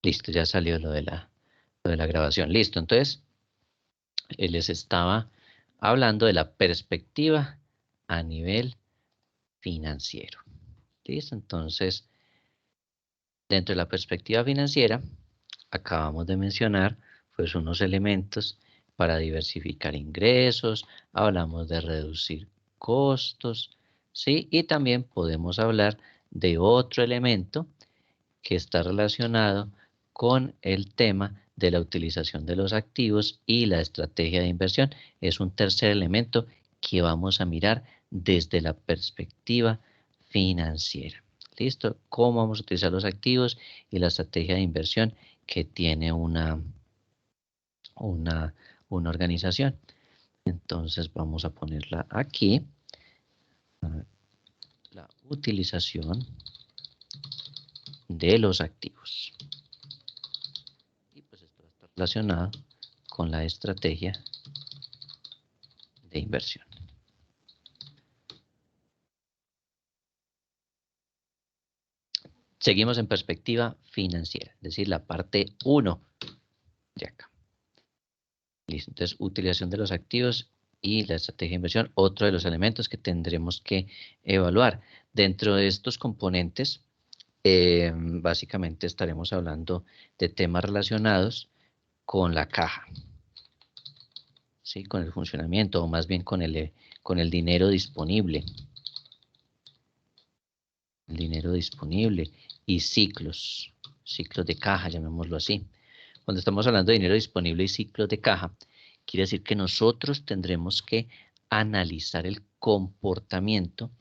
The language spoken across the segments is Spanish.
Listo, ya salió lo de la grabación. Listo, entonces les estaba hablando de la perspectiva a nivel financiero. Listo, entonces dentro de la perspectiva financiera acabamos de mencionar pues unos elementos para diversificar ingresos, hablamos de reducir costos, ¿sí? Y también podemos hablar de otro elemento que está relacionado con el tema de la utilización de los activos y la estrategia de inversión. Es un tercer elemento que vamos a mirar desde la perspectiva financiera. ¿Listo? ¿Cómo vamos a utilizar los activos y la estrategia de inversión que tiene una, una organización? Entonces vamos a ponerla aquí. La utilización de los activos. Y pues esto está relacionado con la estrategia de inversión. Seguimos en perspectiva financiera, es decir, la parte 1 de acá. Listo, entonces utilización de los activos y la estrategia de inversión, otro de los elementos que tendremos que evaluar. Dentro de estos componentes, básicamente estaremos hablando de temas relacionados con la caja, ¿sí? Con el funcionamiento o más bien con el dinero disponible. El dinero disponible y ciclos de caja, llamémoslo así. Cuando estamos hablando de dinero disponible y ciclos de caja, quiere decir que nosotros tendremos que analizar el comportamiento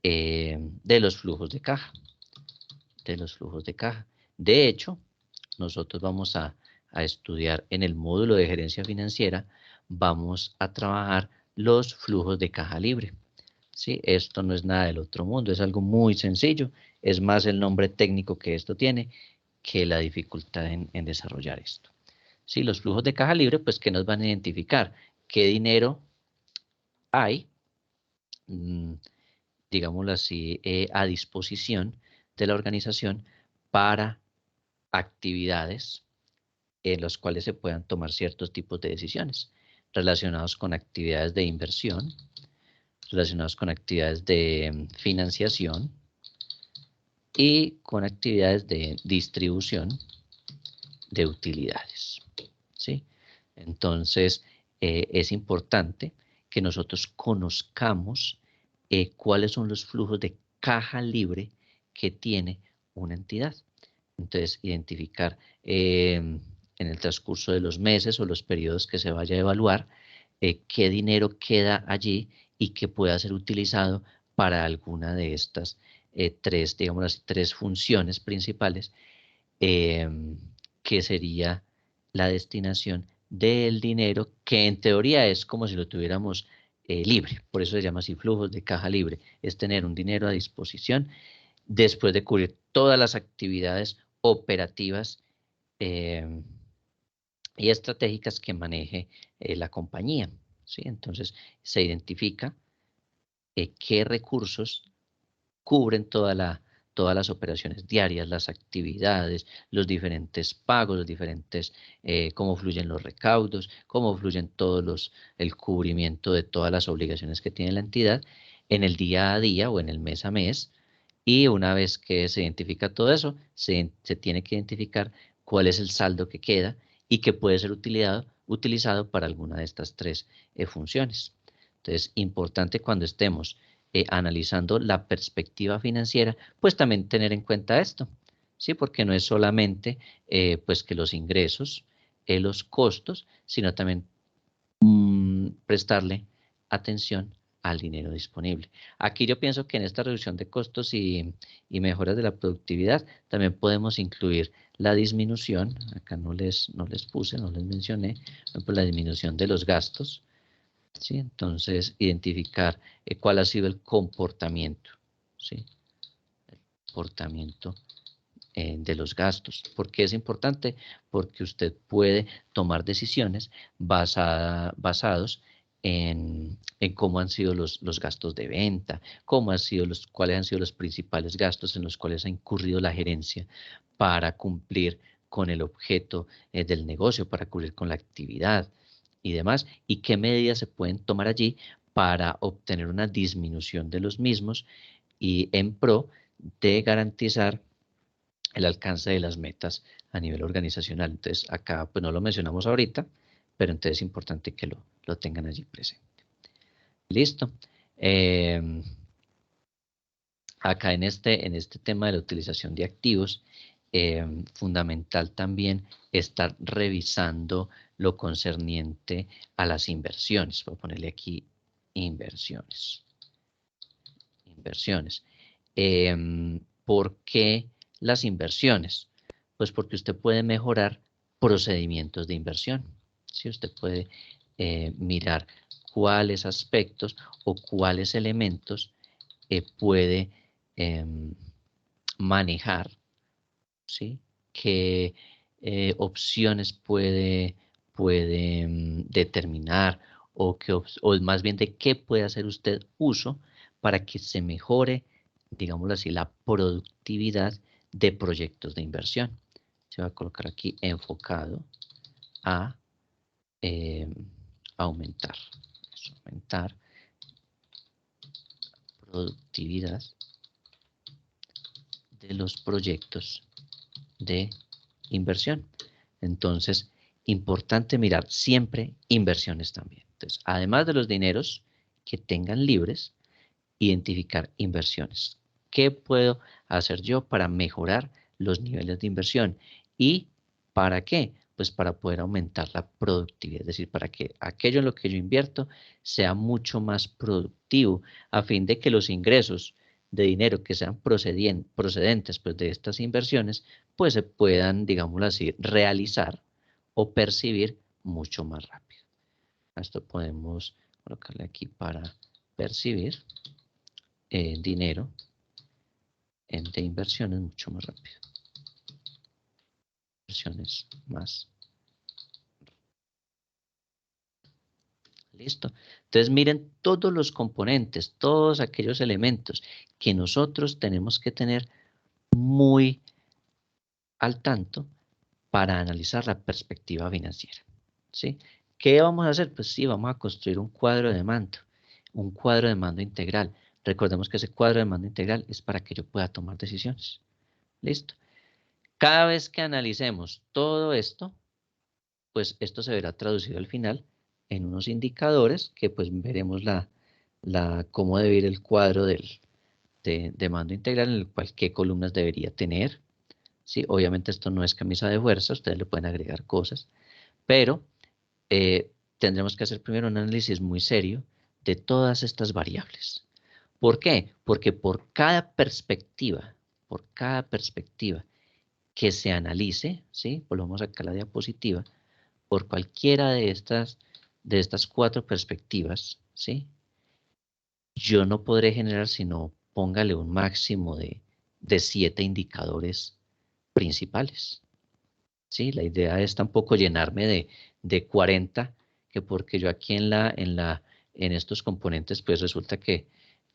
de los flujos de caja. De hecho, nosotros vamos a estudiar en el módulo de gerencia financiera, vamos a trabajar los flujos de caja libre. ¿Sí? Esto no es nada del otro mundo, es algo muy sencillo, es más el nombre técnico que esto tiene que la dificultad en desarrollar esto. ¿Sí? Los flujos de caja libre, pues, ¿qué nos van a identificar? ¿Qué dinero hay, digámoslo así, a disposición de la organización para actividades en las cuales se puedan tomar ciertos tipos de decisiones relacionados con actividades de inversión, relacionados con actividades de financiación y con actividades de distribución de utilidades, ¿sí? Entonces, es importante que nosotros conozcamos cuáles son los flujos de caja libre que tiene una entidad. Entonces, identificar en el transcurso de los meses o los periodos que se vaya a evaluar qué dinero queda allí y que pueda ser utilizado para alguna de estas tres, digamos las tres funciones principales, que sería la destinación del dinero, que en teoría es como si lo tuviéramos libre, por eso se llama así flujos de caja libre, es tener un dinero a disposición después de cubrir todas las actividades operativas eh, y estratégicas que maneje la compañía, ¿sí? Entonces se identifica qué recursos cubren todas las operaciones diarias, las actividades, los diferentes pagos, los diferentes, cómo fluyen los recaudos, cómo fluyen el cubrimiento de todas las obligaciones que tiene la entidad en el día a día o en el mes a mes. Y una vez que se identifica todo eso, se tiene que identificar cuál es el saldo que queda y que puede ser utilizado para alguna de estas tres funciones. Entonces, importante cuando estemos analizando la perspectiva financiera, pues también tener en cuenta esto, ¿sí? Porque no es solamente pues que los ingresos, los costos, sino también prestarle atención al dinero disponible. Aquí yo pienso que en esta reducción de costos y mejoras de la productividad también podemos incluir la disminución, acá no les puse, no les mencioné, por la disminución de los gastos, ¿sí? Entonces, identificar cuál ha sido el comportamiento, ¿sí? El comportamiento de los gastos. ¿Por qué es importante? Porque usted puede tomar decisiones basados en cómo han sido los gastos de venta, cuáles han sido los principales gastos en los cuales ha incurrido la gerencia para cumplir con el objeto del negocio, para cubrir con la actividad y demás, y qué medidas se pueden tomar allí para obtener una disminución de los mismos y en pro de garantizar el alcance de las metas a nivel organizacional. Entonces, acá pues no lo mencionamos ahorita, pero entonces es importante que lo tengan allí presente. Listo. Acá en este tema de la utilización de activos, fundamental también estar revisando lo concerniente a las inversiones. Voy a ponerle aquí inversiones. Inversiones. ¿Por qué las inversiones? Pues porque usted puede mejorar procedimientos de inversión. ¿Sí? Usted puede mirar cuáles aspectos o cuáles elementos puede manejar, ¿sí? Qué opciones puede determinar o más bien de qué puede hacer usted uso para que se mejore, digámoslo así, la productividad de proyectos de inversión. Se va a colocar aquí enfocado a aumentar productividad de los proyectos de inversión. Entonces, importante mirar siempre inversiones también. Entonces, además de los dineros que tengan libres, identificar inversiones. ¿Qué puedo hacer yo para mejorar los niveles de inversión? ¿Y para qué? Pues para poder aumentar la productividad, es decir, para que aquello en lo que yo invierto sea mucho más productivo, a fin de que los ingresos de dinero que sean procedentes pues, de estas inversiones, pues se puedan, digámoslo así, realizar o percibir mucho más rápido. Esto podemos colocarle aquí para percibir dinero de inversiones mucho más rápido. Inversiones más. Listo. Entonces miren todos los componentes, todos aquellos elementos que nosotros tenemos que tener muy al tanto para analizar la perspectiva financiera. ¿Sí? ¿Qué vamos a hacer? Pues sí, vamos a construir un cuadro de mando integral. Recordemos que ese cuadro de mando integral es para que yo pueda tomar decisiones. ¿Listo? Cada vez que analicemos todo esto, pues esto se verá traducido al final en unos indicadores que pues veremos cómo debe ir el cuadro de mando integral, en el cual qué columnas debería tener. ¿Sí? Obviamente esto no es camisa de fuerza, ustedes le pueden agregar cosas, pero tendremos que hacer primero un análisis muy serio de todas estas variables. ¿Por qué? Porque por cada perspectiva que se analice, ¿sí? Volvamos acá a la diapositiva, por cualquiera de estas 4 perspectivas, ¿sí? Yo no podré generar sino, póngale un máximo de 7 indicadores principales, ¿sí? La idea es tampoco llenarme de 40, que porque yo aquí en estos componentes, pues resulta que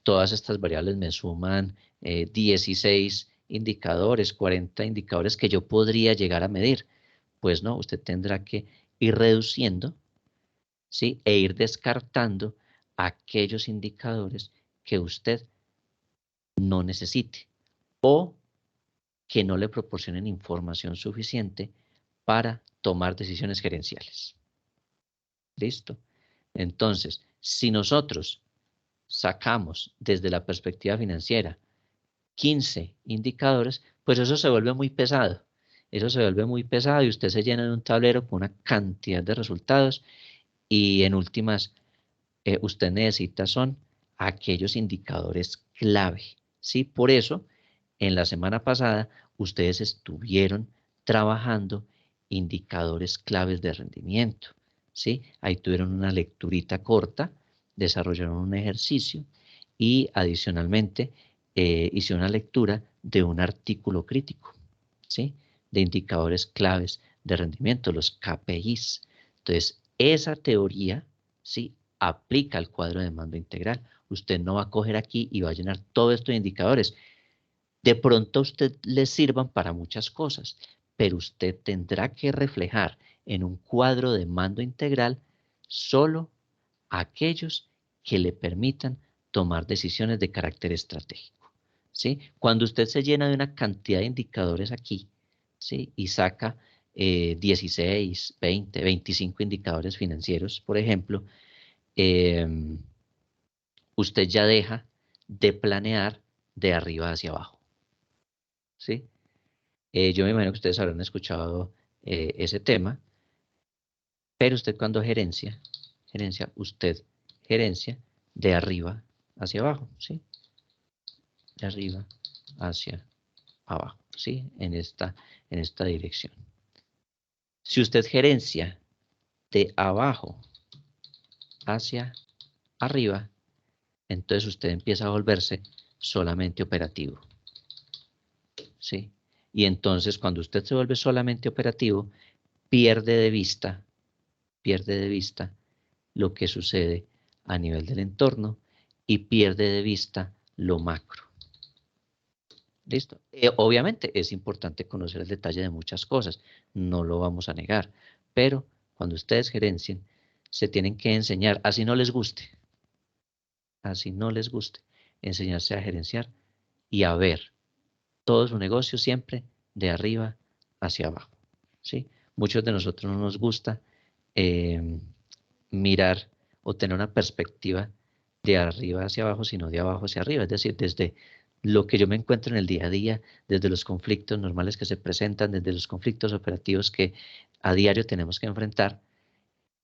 todas estas variables me suman 16 indicadores, 40 indicadores que yo podría llegar a medir. Pues no, usted tendrá que ir reduciendo, ¿sí? E ir descartando aquellos indicadores que usted no necesite o que no le proporcionen información suficiente para tomar decisiones gerenciales. ¿Listo? Entonces, si nosotros sacamos desde la perspectiva financiera 15 indicadores, pues eso se vuelve muy pesado. Eso se vuelve muy pesado y usted se llena de un tablero con una cantidad de resultados y en últimas, usted necesita son aquellos indicadores clave, ¿sí? Por eso, en la semana pasada, ustedes estuvieron trabajando indicadores claves de rendimiento, ¿sí? Ahí tuvieron una lecturita corta, desarrollaron un ejercicio y adicionalmente hice una lectura de un artículo crítico, ¿sí? De indicadores claves de rendimiento, los KPIs. Entonces, esa teoría, ¿sí? Aplica al cuadro de mando integral. Usted no va a coger aquí y va a llenar todos estos indicadores. De pronto a usted le sirvan para muchas cosas, pero usted tendrá que reflejar en un cuadro de mando integral solo aquellos que le permitan tomar decisiones de carácter estratégico, ¿sí? Cuando usted se llena de una cantidad de indicadores aquí, ¿sí? Y saca 16, 20, 25 indicadores financieros, por ejemplo, usted ya deja de planear de arriba hacia abajo, ¿sí? Yo me imagino que ustedes habrán escuchado ese tema, pero usted cuando usted gerencia de arriba hacia abajo, ¿sí? De arriba hacia abajo, ¿sí? En esta dirección. Si usted gerencia de abajo hacia arriba, entonces usted empieza a volverse solamente operativo, ¿sí? Y entonces cuando usted se vuelve solamente operativo, pierde de vista lo que sucede a nivel del entorno y pierde de vista lo macro. ¿Listo? Obviamente es importante conocer el detalle de muchas cosas, no lo vamos a negar, pero cuando ustedes gerencien, se tienen que enseñar, así no les guste, enseñarse a gerenciar y a ver todo su negocio siempre de arriba hacia abajo, ¿sí? Muchos de nosotros no nos gusta mirar o tener una perspectiva de arriba hacia abajo, sino de abajo hacia arriba, es decir, desde lo que yo me encuentro en el día a día, desde los conflictos normales que se presentan, desde los conflictos operativos que a diario tenemos que enfrentar,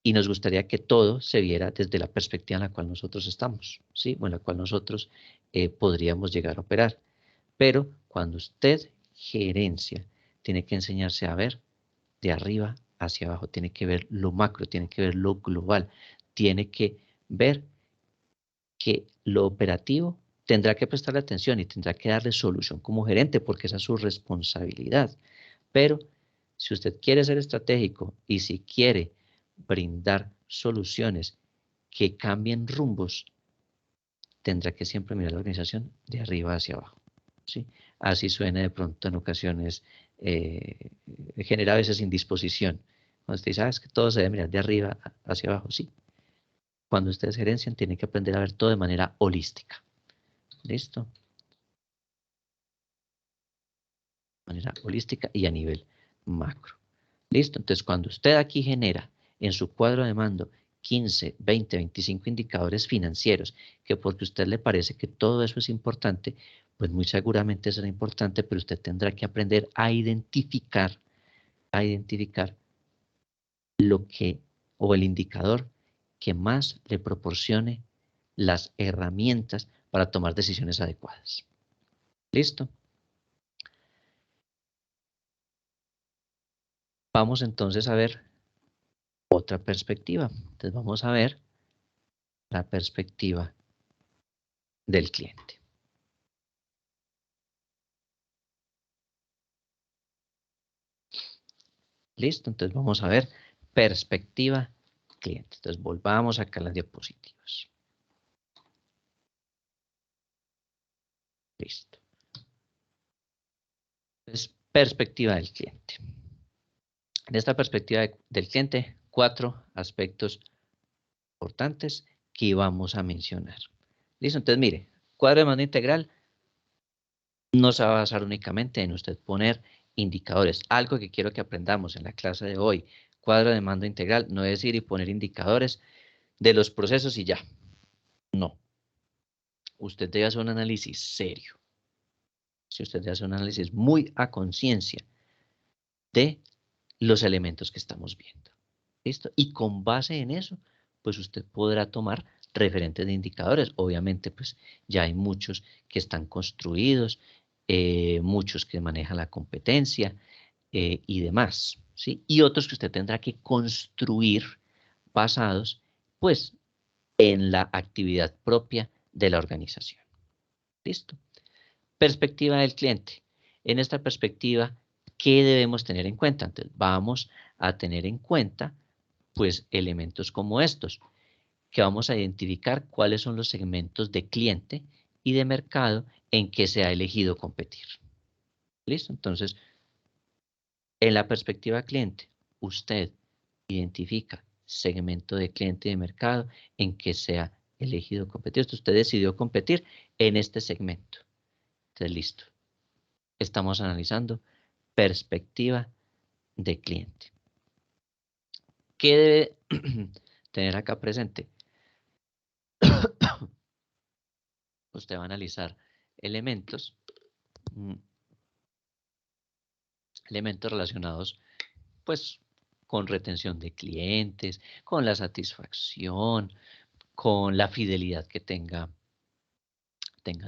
y nos gustaría que todo se viera desde la perspectiva en la cual nosotros estamos, ¿sí? O en la cual nosotros podríamos llegar a operar. Pero cuando usted gerencia, tiene que enseñarse a ver de arriba hacia abajo, tiene que ver lo macro, tiene que ver lo global, tiene que ver que lo operativo tendrá que prestarle atención y tendrá que darle solución como gerente porque esa es su responsabilidad. Pero si usted quiere ser estratégico y si quiere brindar soluciones que cambien rumbos, tendrá que siempre mirar la organización de arriba hacia abajo, ¿sí? Así suena de pronto en ocasiones, genera a veces indisposición. Cuando usted dice, es que todo se debe mirar de arriba hacia abajo, sí. Cuando ustedes gerencian, tienen que aprender a ver todo de manera holística. ¿Listo? De manera holística y a nivel macro. ¿Listo? Entonces, cuando usted aquí genera en su cuadro de mando 15, 20, 25 indicadores financieros, que porque a usted le parece que todo eso es importante, pues muy seguramente será importante, pero usted tendrá que aprender a identificar lo que, o el indicador que más le proporcione las herramientas para tomar decisiones adecuadas. ¿Listo? Vamos entonces a ver otra perspectiva. Entonces vamos a ver la perspectiva del cliente. ¿Listo? Entonces vamos a ver perspectiva cliente. Entonces volvamos acá a las diapositivas. Listo. Entonces, perspectiva del cliente. En esta perspectiva del cliente, 4 aspectos importantes que vamos a mencionar. ¿Listo? Entonces, mire, cuadro de mando integral no se va a basar únicamente en usted poner indicadores. Algo que quiero que aprendamos en la clase de hoy. Cuadro de mando integral no es ir y poner indicadores de los procesos y ya. No. Usted debe hacer un análisis serio. Si usted debe hacer un análisis muy a conciencia de los elementos que estamos viendo. ¿Listo? Y con base en eso, pues usted podrá tomar referentes de indicadores. Obviamente, pues ya hay muchos que están construidos, muchos que manejan la competencia y demás, ¿sí? Y otros que usted tendrá que construir basados, pues, en la actividad propia de la organización. ¿Listo? Perspectiva del cliente. En esta perspectiva, ¿qué debemos tener en cuenta? Entonces, vamos a tener en cuenta, pues, elementos como estos, que vamos a identificar cuáles son los segmentos de cliente y de mercado en que se ha elegido competir. ¿Listo? Entonces, En la perspectiva cliente, usted identifica segmento de cliente y de mercado en que sea elegido competir. Entonces, usted decidió competir en este segmento. Entonces, listo. Estamos analizando perspectiva de cliente. ¿Qué debe tener acá presente? Usted va a analizar elementos, elementos relacionados pues con retención de clientes, con la satisfacción, con la fidelidad que tengan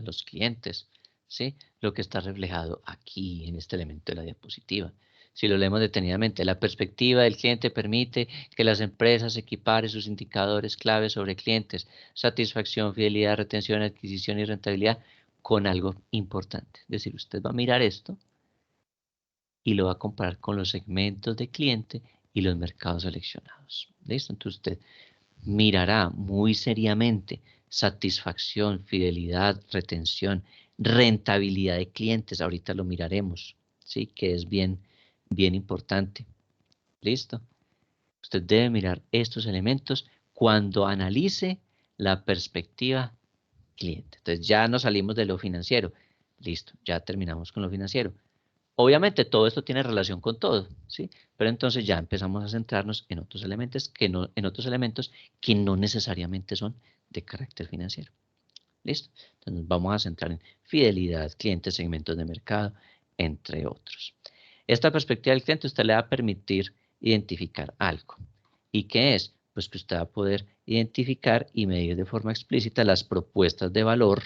los clientes, ¿sí? Lo que está reflejado aquí en este elemento de la diapositiva. Si lo leemos detenidamente, la perspectiva del cliente permite que las empresas equiparen sus indicadores claves sobre clientes, satisfacción, fidelidad, retención, adquisición y rentabilidad con algo importante. Es decir, usted va a mirar esto y lo va a comparar con los segmentos de cliente y los mercados seleccionados. ¿Listo? Entonces usted mirará muy seriamente satisfacción, fidelidad, retención, rentabilidad de clientes. Ahorita lo miraremos, ¿sí? Que es bien importante. ¿Listo? Usted debe mirar estos elementos cuando analice la perspectiva cliente. Entonces ya nos salimos de lo financiero. Listo, ya terminamos con lo financiero. Obviamente todo esto tiene relación con todo, ¿sí? Pero entonces ya empezamos a centrarnos en otros elementos que no necesariamente son de carácter financiero. ¿Listo? Entonces nos vamos a centrar en fidelidad, clientes, segmentos de mercado, entre otros. Esta perspectiva del cliente usted le va a permitir identificar algo. ¿Y qué es? Pues que usted va a poder identificar y medir de forma explícita las propuestas de valor,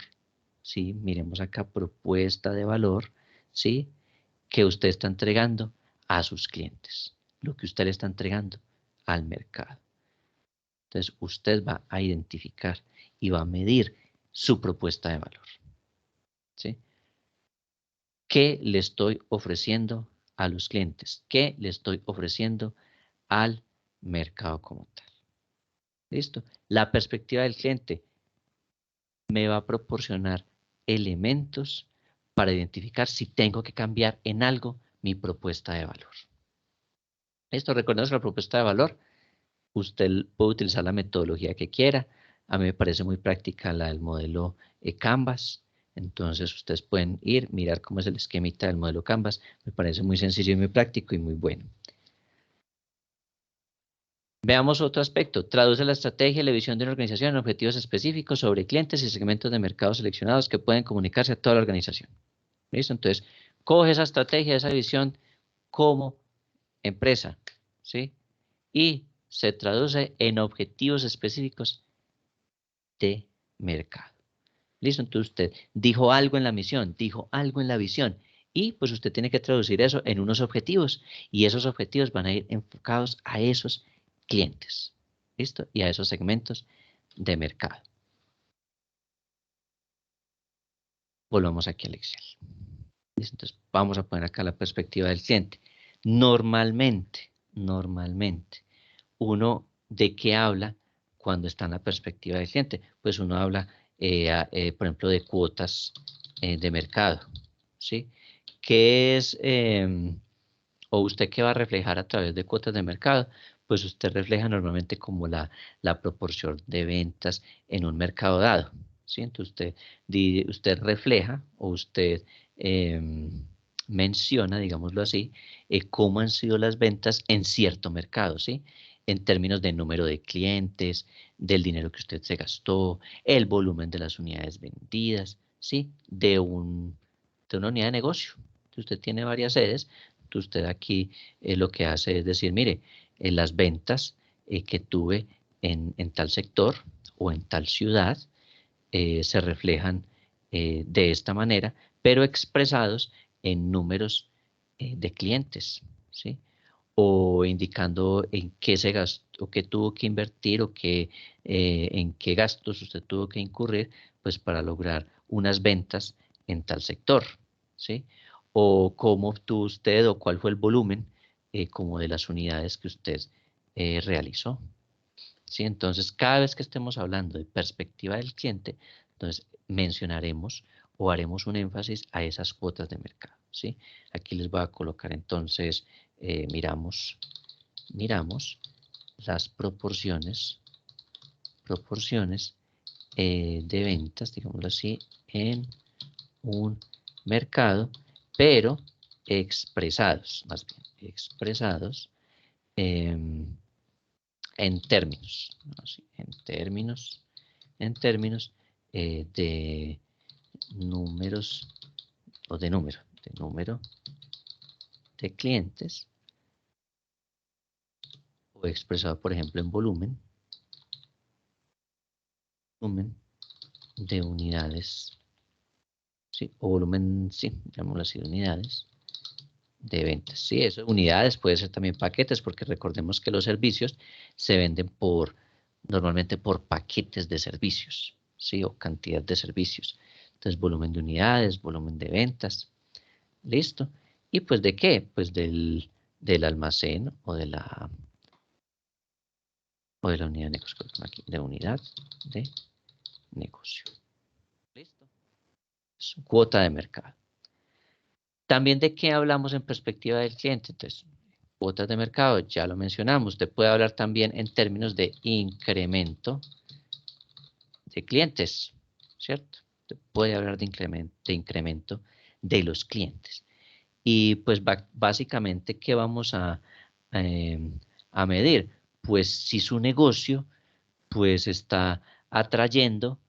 ¿sí? Miremos acá, propuesta de valor, ¿sí? Que usted está entregando a sus clientes, lo que usted le está entregando al mercado. Entonces, usted va a identificar y va a medir su propuesta de valor. ¿Sí? ¿Qué le estoy ofreciendo a los clientes? ¿Qué le estoy ofreciendo al mercado como tal? ¿Listo? La perspectiva del cliente me va a proporcionar elementos para identificar si tengo que cambiar en algo mi propuesta de valor. Esto, recordemos la propuesta de valor. Usted puede utilizar la metodología que quiera. A mí me parece muy práctica la del modelo Canvas. Entonces ustedes pueden ir, mirar cómo es el esquemita del modelo Canvas. Me parece muy sencillo y muy práctico y muy bueno. Veamos otro aspecto. Traduce la estrategia y la visión de una organización en objetivos específicos sobre clientes y segmentos de mercado seleccionados que pueden comunicarse a toda la organización. ¿Listo? Entonces, coge esa estrategia, esa visión como empresa, ¿sí? Y se traduce en objetivos específicos de mercado. ¿Listo? Entonces usted dijo algo en la misión, dijo algo en la visión y pues usted tiene que traducir eso en unos objetivos y esos objetivos van a ir enfocados a esos clientes. ¿Listo? Y a esos segmentos de mercado. Volvamos aquí al Excel. ¿Listo? Entonces vamos a poner acá la perspectiva del cliente. Normalmente, uno de qué habla cuando está en la perspectiva del cliente. Pues uno habla, por ejemplo, de cuotas de mercado, ¿sí? ¿Qué es, o usted qué va a reflejar a través de cuotas de mercado? Pues usted refleja normalmente como la proporción de ventas en un mercado dado, ¿sí? Entonces usted refleja o usted menciona, digámoslo así, cómo han sido las ventas en cierto mercado, ¿sí? En términos de número de clientes, del dinero que usted se gastó, el volumen de las unidades vendidas, ¿sí? De una unidad de negocio. Si usted tiene varias sedes, usted aquí lo que hace es decir, mire, las ventas que tuve en tal sector o en tal ciudad se reflejan de esta manera, pero expresados en números de clientes, ¿sí? O indicando en qué se gastó, qué tuvo que invertir o en qué gastos usted tuvo que incurrir, pues para lograr unas ventas en tal sector, ¿sí? O cómo obtuvo usted o cuál fue el volumen como de las unidades que usted realizó, ¿sí? Entonces, cada vez que estemos hablando de perspectiva del cliente, entonces mencionaremos o haremos un énfasis a esas cuotas de mercado. ¿sí? Aquí les voy a colocar entonces, miramos las proporciones de ventas, digámoslo así, en un mercado, pero expresados, más bien, expresados en términos, ¿no? Sí, en términos de números o de número de clientes, o expresado, por ejemplo, en volumen de unidades, ¿sí? O volumen, sí, llamémoslo así, de unidades de ventas. Sí, eso, unidades puede ser también paquetes, porque recordemos que los servicios se venden normalmente por paquetes de servicios, ¿sí? O cantidad de servicios. Entonces, volumen de unidades, volumen de ventas, listo. ¿Y pues de qué? Pues del almacén o de la unidad de negocio, aquí, de unidad de negocio. Listo. Su cuota de mercado. También de qué hablamos en perspectiva del cliente. Entonces, cuotas de mercado, ya lo mencionamos. Usted puede hablar también en términos de incremento de clientes, ¿cierto? Usted puede hablar de incremento de los clientes. Y pues básicamente, ¿qué vamos a medir? Pues si su negocio pues está atrayendo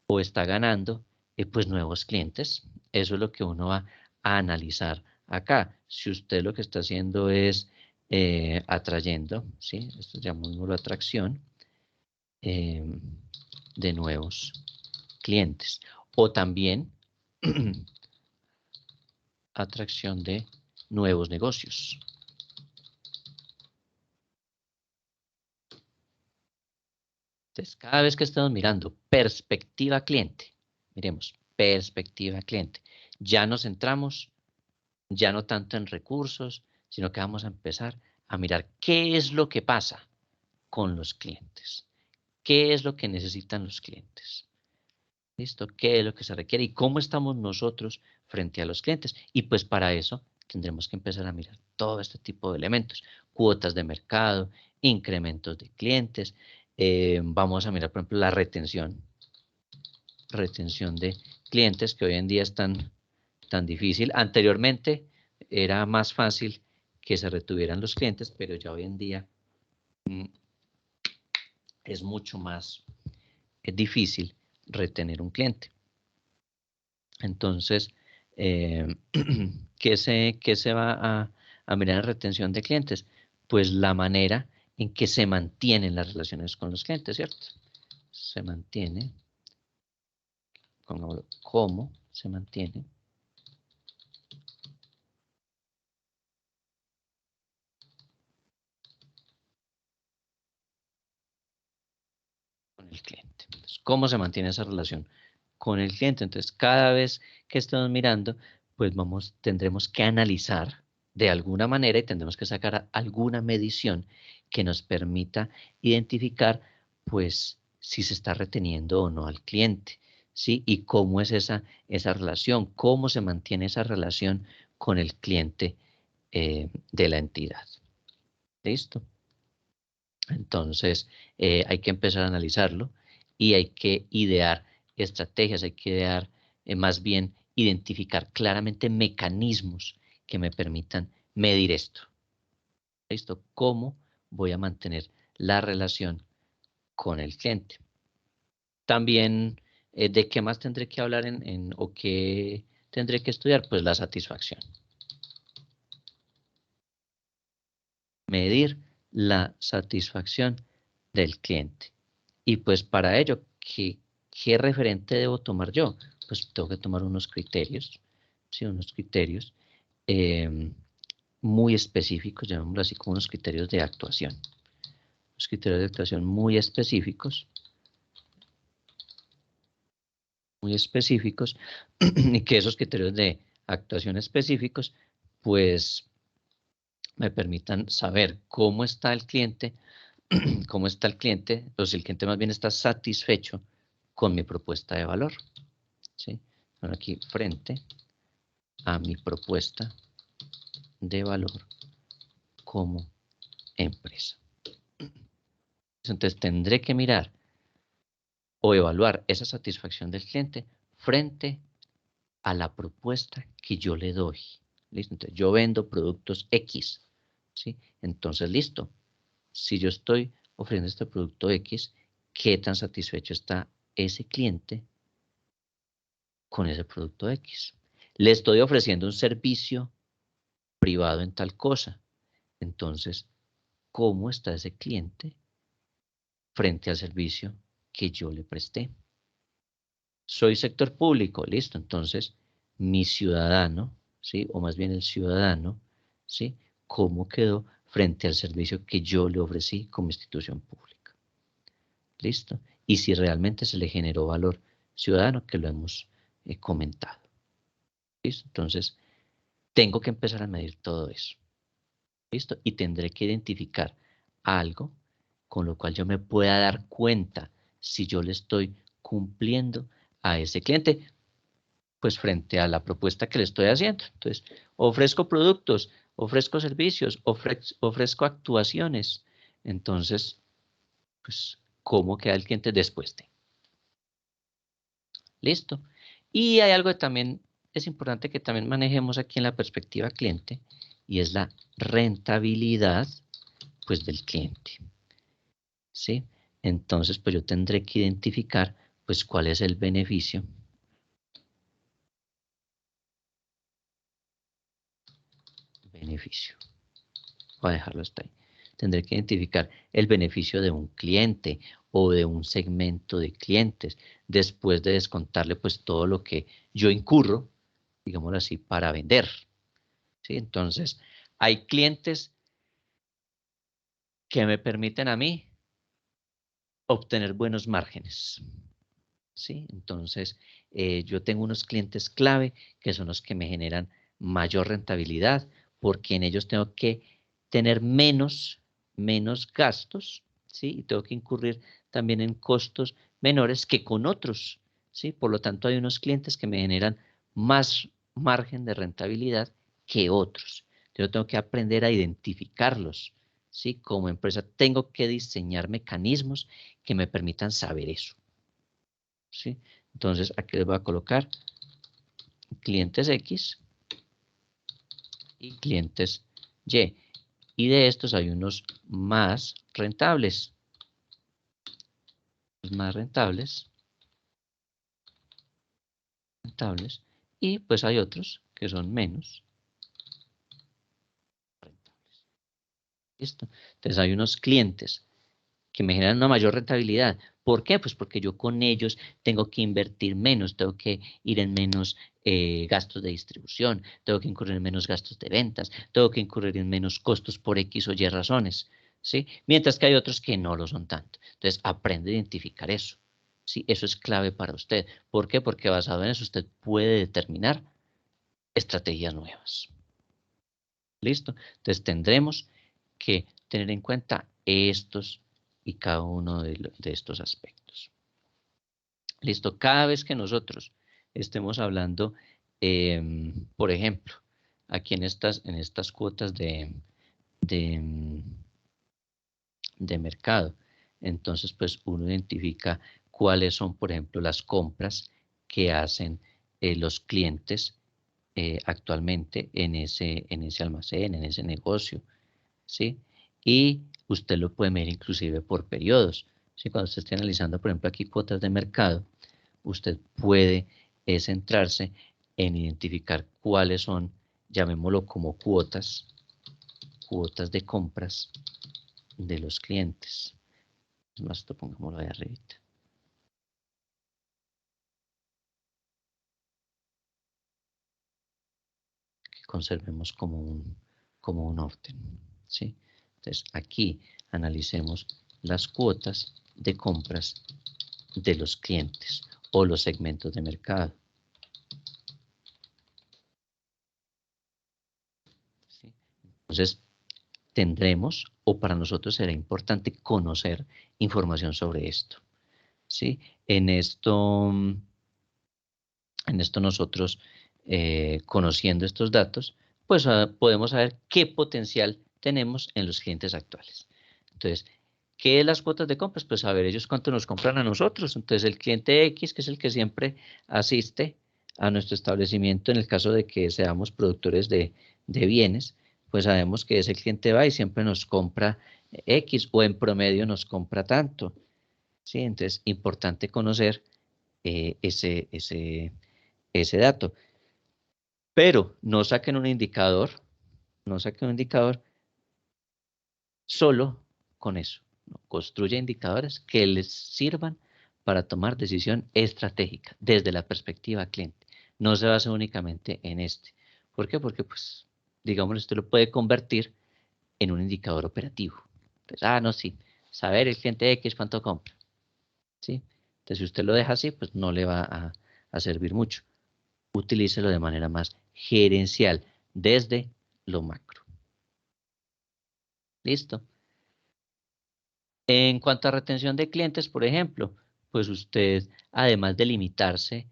o está ganando pues nuevos clientes. Eso es lo que uno va a analizar acá. Si usted lo que está haciendo es atrayendo, ¿sí? Esto llamémoslo atracción de nuevos clientes. O también atracción de nuevos negocios. Entonces, cada vez que estamos mirando perspectiva cliente, miremos, perspectiva cliente, ya nos centramos ya no tanto en recursos, sino que vamos a empezar a mirar qué es lo que pasa con los clientes, qué es lo que necesitan los clientes, ¿listo? ¿Qué es lo que se requiere y cómo estamos nosotros frente a los clientes? Y pues para eso tendremos que empezar a mirar todo este tipo de elementos, cuotas de mercado, incrementos de clientes, vamos a mirar, por ejemplo, la retención de clientes que hoy en día es tan difícil. Anteriormente era más fácil que se retuvieran los clientes, pero ya hoy en día es mucho más difícil retener un cliente. Entonces, ¿qué se va a mirar en retención de clientes? Pues la manera en que se mantienen las relaciones con los clientes, ¿cierto? Se mantiene, ¿cómo se mantiene? Con el cliente. Entonces, ¿cómo se mantiene esa relación con el cliente? Entonces, cada vez que estemos mirando, pues tendremos que analizar de alguna manera y tendremos que sacar alguna medición que nos permita identificar, pues, si se está reteniendo o no al cliente, ¿sí? Y cómo es esa relación, cómo se mantiene esa relación con el cliente de la entidad. ¿Listo? Entonces, hay que empezar a analizarlo y hay que idear estrategias, hay que idear, más bien, identificar claramente mecanismos que me permitan medir esto. ¿Listo? ¿Cómo voy a mantener la relación con el cliente? También, ¿de qué más tendré que hablar o qué tendré que estudiar? Pues la satisfacción. Medir la satisfacción del cliente. Y pues para ello, ¿qué referente debo tomar yo? Pues tengo que tomar unos criterios, ¿sí? Unos criterios muy específicos, llamémoslo así como unos criterios de actuación. Los criterios de actuación muy específicos, y que esos criterios de actuación específicos, pues me permitan saber cómo está el cliente, o si el cliente más bien está satisfecho con mi propuesta de valor. ¿Sí? Bueno, aquí frente a mi propuesta de valor como empresa. Entonces tendré que mirar o evaluar esa satisfacción del cliente frente a la propuesta que yo le doy. ¿Listo? Entonces yo vendo productos X, ¿sí? Entonces, listo. Si yo estoy ofreciendo este producto X, ¿qué tan satisfecho está ese cliente con ese producto X? Le estoy ofreciendo un servicio privado en tal cosa. Entonces, ¿cómo está ese cliente frente al servicio que yo le presté? Soy sector público, listo. Entonces, mi ciudadano, ¿sí? O más bien el ciudadano, ¿sí? ¿Cómo quedó frente al servicio que yo le ofrecí como institución pública? ¿Listo? Y si realmente se le generó valor ciudadano, que lo hemos comentado. ¿Listo? Entonces, tengo que empezar a medir todo eso. ¿Listo? Y tendré que identificar algo con lo cual yo me pueda dar cuenta si yo le estoy cumpliendo a ese cliente, pues frente a la propuesta que le estoy haciendo. Entonces, ofrezco productos, ofrezco servicios, ofrezco actuaciones. Entonces, pues, ¿cómo queda el cliente después de? ¿Listo? Y hay algo que también es importante que también manejemos aquí en la perspectiva cliente, y es la rentabilidad, pues, del cliente. ¿Sí? Entonces, pues yo tendré que identificar, pues, cuál es el beneficio. Beneficio. Voy a dejarlo hasta ahí. Tendré que identificar el beneficio de un cliente o de un segmento de clientes, después de descontarle, pues, todo lo que yo incurro, digámoslo así, para vender. ¿Sí? Entonces, hay clientes que me permiten a mí obtener buenos márgenes. ¿Sí? Entonces, yo tengo unos clientes clave que son los que me generan mayor rentabilidad, porque en ellos tengo que tener menos gastos, ¿sí? Y tengo que incurrir también en costos menores que con otros, ¿sí? Por lo tanto, hay unos clientes que me generan más margen de rentabilidad que otros. Yo tengo que aprender a identificarlos, ¿sí? Como empresa tengo que diseñar mecanismos que me permitan saber eso. ¿Sí? Entonces, aquí les voy a colocar clientes X y clientes Y. Y de estos hay unos más rentables. Más rentables. Y pues hay otros que son menos rentables. ¿Listo? Entonces hay unos clientes que me generan una mayor rentabilidad. ¿Por qué? Pues porque yo con ellos tengo que invertir menos, tengo que ir en menos gastos de distribución, tengo que incurrir en menos gastos de ventas, tengo que incurrir en menos costos por X o Y razones, ¿sí? Mientras que hay otros que no lo son tanto. Entonces, aprende a identificar eso, ¿sí? Eso es clave para usted. ¿Por qué? Porque basado en eso usted puede determinar estrategias nuevas. ¿Listo? Entonces, tendremos que tener en cuenta estos y cada uno de estos aspectos. Listo, cada vez que nosotros estemos hablando, por ejemplo, aquí en estas cuotas de, de mercado, entonces pues uno identifica cuáles son, por ejemplo, las compras que hacen los clientes actualmente en ese almacén, en ese negocio, ¿sí? Y usted lo puede medir inclusive por periodos, ¿sí? Cuando usted esté analizando, por ejemplo, aquí cuotas de mercado, usted puede centrarse en identificar cuáles son, llamémoslo como cuotas de compras de los clientes. Es más, esto pongámoslo ahí arriba. Que conservemos como un orden, ¿sí? Entonces, aquí analicemos las cuotas de compras de los clientes o los segmentos de mercado. ¿Sí? Entonces, tendremos, o para nosotros será importante conocer información sobre esto. ¿Sí? En esto nosotros conociendo estos datos, pues podemos saber qué potencial tenemos en los clientes actuales. Entonces, ¿qué es las cuotas de compras? Pues a ver ellos cuánto nos compran a nosotros. Entonces, el cliente X, que es el que siempre asiste a nuestro establecimiento, en el caso de que seamos productores de bienes, pues sabemos que ese cliente va y siempre nos compra X o en promedio nos compra tanto. ¿Sí? Entonces, importante conocer ese dato. Pero no saquen un indicador solo con eso. ¿No? Construya indicadores que les sirvan para tomar decisión estratégica desde la perspectiva cliente. No se base únicamente en este. ¿Por qué? Porque, pues, digamos, usted lo puede convertir en un indicador operativo. Entonces, no, sí, saber el cliente X cuánto compra. ¿Sí? Entonces, si usted lo deja así, pues no le va a servir mucho. Utilícelo de manera más gerencial, desde lo macro. ¿Listo? En cuanto a retención de clientes, por ejemplo, pues usted, además de limitarse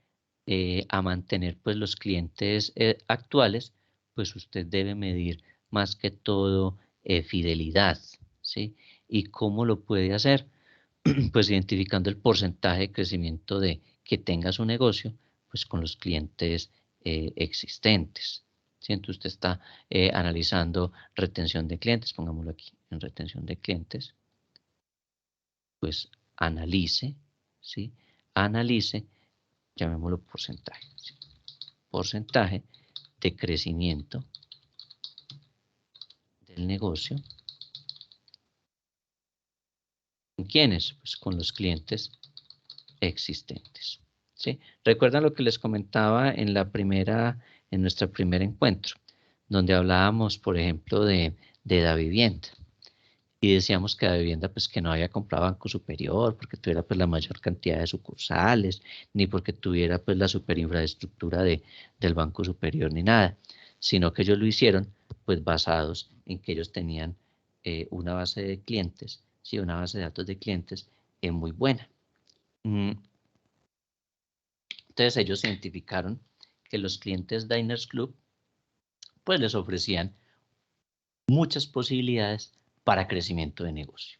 a mantener pues los clientes actuales, pues usted debe medir más que todo fidelidad, ¿sí? ¿Y cómo lo puede hacer? Pues identificando el porcentaje de crecimiento que tenga su negocio, pues con los clientes existentes. ¿Sí? Entonces usted está analizando retención de clientes, pongámoslo aquí en retención de clientes, pues analice, ¿sí? Analice, llamémoslo porcentaje, ¿sí? Porcentaje de crecimiento del negocio. ¿Con quiénes? Pues con los clientes existentes, ¿sí? Recuerdan lo que les comentaba en nuestro primer encuentro, donde hablábamos, por ejemplo, de Davivienda. Y decíamos que la vivienda pues que no había comprado Banco Superior porque tuviera pues la mayor cantidad de sucursales, ni porque tuviera pues la superinfraestructura del Banco Superior ni nada, sino que ellos lo hicieron pues basados en que ellos tenían una base de clientes, sí, una base de datos de clientes muy buena. Entonces ellos identificaron que los clientes Diners Club pues les ofrecían muchas posibilidades para crecimiento de negocio.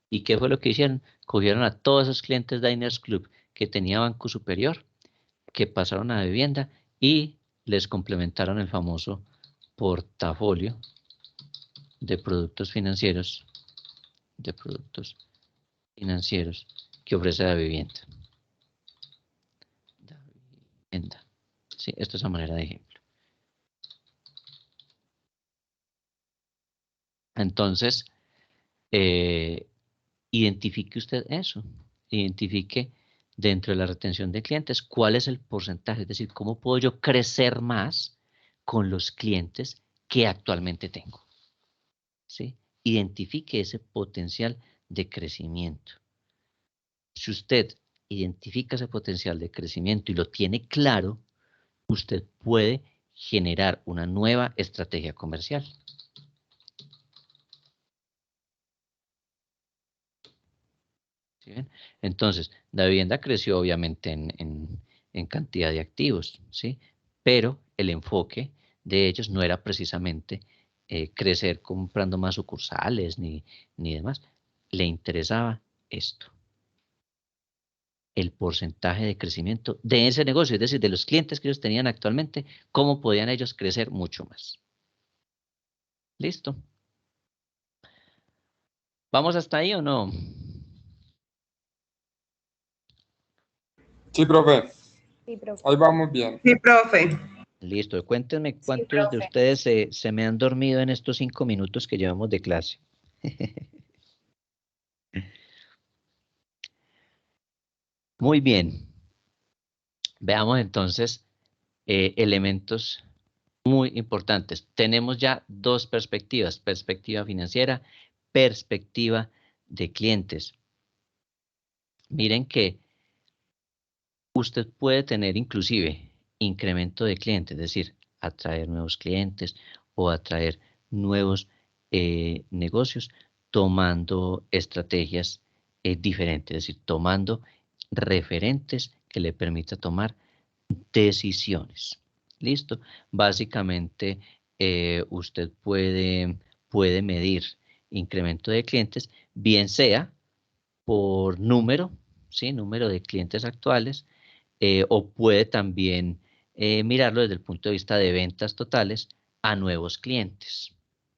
¿Y qué fue lo que hicieron? Cogieron a todos esos clientes Diners Club que tenía Banco Superior, que pasaron a vivienda y les complementaron el famoso portafolio de productos financieros, que ofrece la vivienda. Sí, esto es a manera de ejemplo. Entonces, identifique usted eso, identifique dentro de la retención de clientes cuál es el porcentaje, es decir, cómo puedo yo crecer más con los clientes que actualmente tengo, ¿sí? Identifique ese potencial de crecimiento. Si usted identifica ese potencial de crecimiento y lo tiene claro, usted puede generar una nueva estrategia comercial. ¿Sí ven? Entonces, la vivienda creció obviamente en cantidad de activos, ¿sí? Pero el enfoque de ellos no era precisamente crecer comprando más sucursales ni demás. Le interesaba esto, el porcentaje de crecimiento de ese negocio, es decir, de los clientes que ellos tenían actualmente, cómo podían ellos crecer mucho más. ¿Listo? ¿Vamos hasta ahí o no? Sí, profe. Sí, profe. Ahí vamos bien. Sí, profe. Listo. Cuéntenme Sí, cuántos de profe. ustedes se me han dormido en estos 5 minutos que llevamos de clase. Muy bien. Veamos entonces elementos muy importantes. Tenemos ya dos perspectivas, perspectiva financiera, perspectiva de clientes. Miren que usted puede tener inclusive incremento de clientes, es decir, atraer nuevos clientes o atraer nuevos negocios tomando estrategias diferentes, es decir, tomando referentes que le permita tomar decisiones. ¿Listo? Básicamente, usted puede medir incremento de clientes, bien sea por número, ¿sí? Número de clientes actuales, o puede también mirarlo desde el punto de vista de ventas totales a nuevos clientes.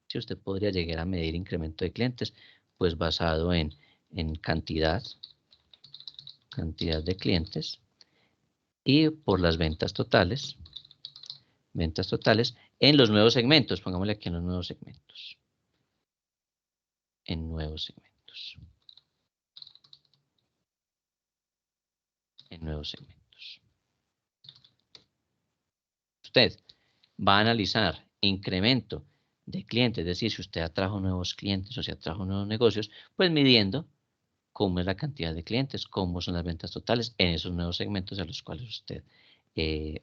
Si usted podría llegar a medir incremento de clientes, pues basado en cantidad de clientes y por las ventas totales en los nuevos segmentos. Pongámosle aquí en los nuevos segmentos. En nuevos segmentos. En nuevos segmentos. Usted va a analizar incremento de clientes, es decir, si usted atrajo nuevos clientes o si atrajo nuevos negocios, pues midiendo cómo es la cantidad de clientes, cómo son las ventas totales en esos nuevos segmentos a los cuales usted